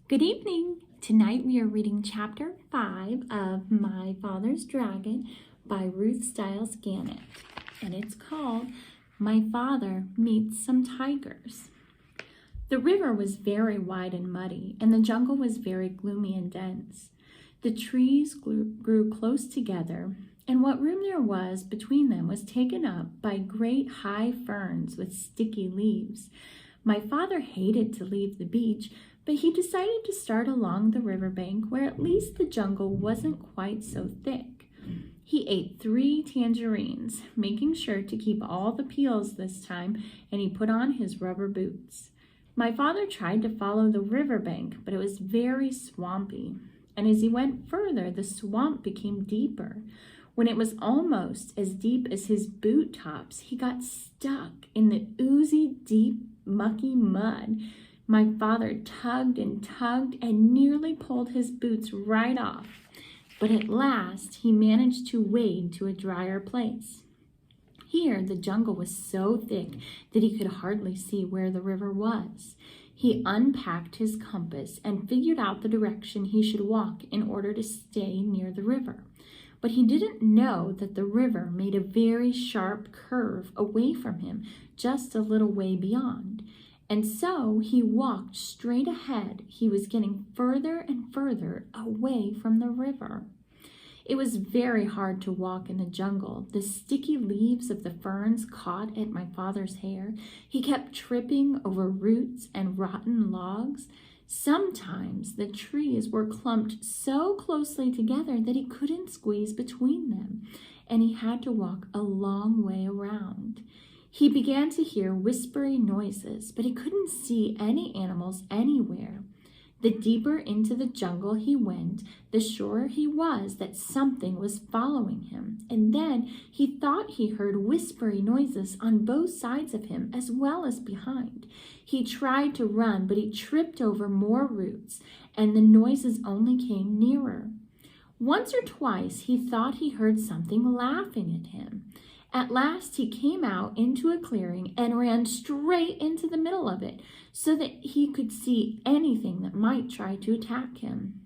Good evening. Tonight we are reading chapter 5 of My Father's Dragon by Ruth Stiles Gannett, and it's called My Father Meets Some Tigers. The river was very wide and muddy, and the jungle was very gloomy and dense. The trees grew close together, and what room there was between them was taken up by great high ferns with sticky leaves. My father hated to leave the beach, but he decided to start along the riverbank where at least the jungle wasn't quite so thick. He ate 3 tangerines, making sure to keep all the peels this time, and he put on his rubber boots. My father tried to follow the riverbank, but it was very swampy, and as he went further, the swamp became deeper. When it was almost as deep as his boot tops, he got stuck in the oozy, deep, mucky mud. My father tugged and nearly pulled his boots right off, but at last he managed to wade to a drier place. Here the jungle was so thick that he could hardly see where the river was. He unpacked his compass and figured out the direction he should walk in order to stay near the river. But he didn't know that the river made a very sharp curve away from him just a little way beyond. And so he walked straight ahead. He was getting further and further away from the river. It was very hard to walk in the jungle. The sticky leaves of the ferns caught at my father's hair. He kept tripping over roots and rotten logs. Sometimes the trees were clumped so closely together that he couldn't squeeze between them, and he had to walk a long way around. He began to hear whispery noises, but he couldn't see any animals anywhere. The deeper into the jungle he went, the surer he was that something was following him. And then he thought he heard whispery noises on both sides of him as well as behind. He tried to run, but he tripped over more roots, and the noises only came nearer. Once or twice he thought he heard something laughing at him. At last he came out into a clearing and ran straight into the middle of it so that he could see anything that might try to attack him.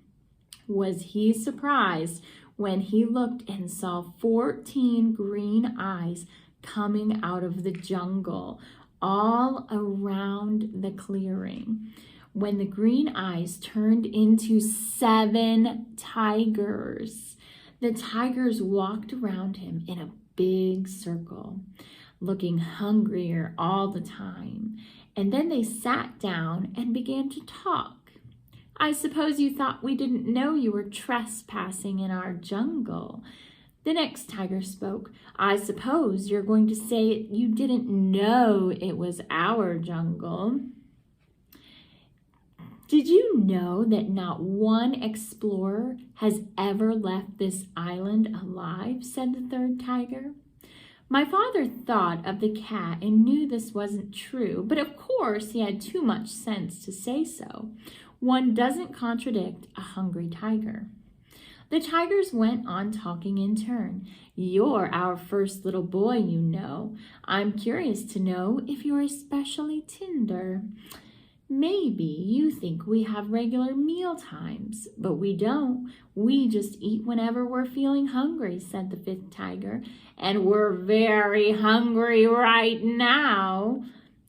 Was he surprised when he looked and saw 14 green eyes coming out of the jungle all around the clearing, when the green eyes turned into 7 tigers. The tigers walked around him in a big circle, looking hungrier all the time. And then they sat down and began to talk. "I suppose you thought we didn't know you were trespassing in our jungle." The next tiger spoke. "I suppose you're going to say you didn't know it was our jungle." "Did you know that not one explorer has ever left this island alive?" said the third tiger. My father thought of the cat and knew this wasn't true, but of course he had too much sense to say so. One doesn't contradict a hungry tiger. The tigers went on talking in turn. "You're our first little boy, you know. I'm curious to know if you're especially tender. Maybe you think we have regular meal times, but we don't. We just eat whenever we're feeling hungry," said the 5th tiger. "And we're very hungry right now.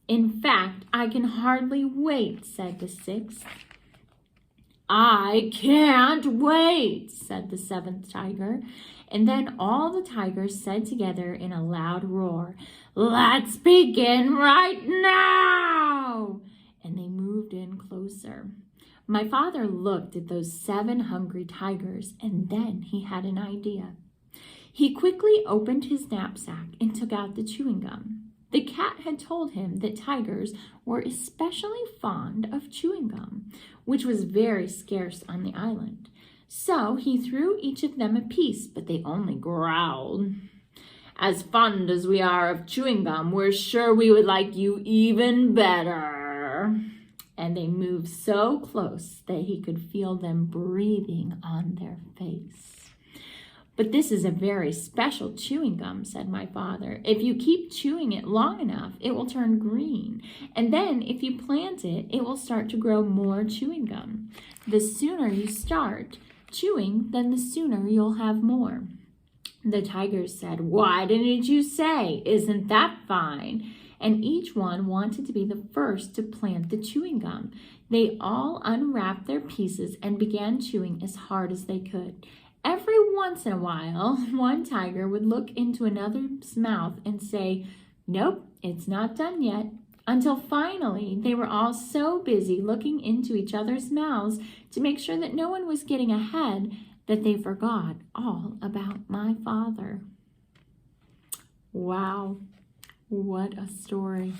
In fact, I can hardly wait," said the 6th. "I can't wait," said the 7th tiger. And then all the tigers said together in a loud roar, "Let's begin right now!" And they moved in closer. My father looked at those 7 hungry tigers, and then he had an idea. He quickly opened his knapsack and took out the chewing gum. The cat had told him that tigers were especially fond of chewing gum, which was very scarce on the island. So he threw each of them a piece, but they only growled. "As fond as we are of chewing gum, we're sure we would like you even better." And they moved so close that he could feel them breathing on their face. "But this is a very special chewing gum," said my father. "If you keep chewing it long enough, it will turn green. And then if you plant it, it will start to grow more chewing gum. The sooner you start chewing, then the sooner you'll have more." The tigers said, "Why didn't you say? Isn't that fine?" And each one wanted to be the first to plant the chewing gum. They all unwrapped their pieces and began chewing as hard as they could. Every once in a while, one tiger would look into another's mouth and say, "Nope, it's not done yet," until finally they were all so busy looking into each other's mouths to make sure that no one was getting ahead that they forgot all about my father. Wow, what a story.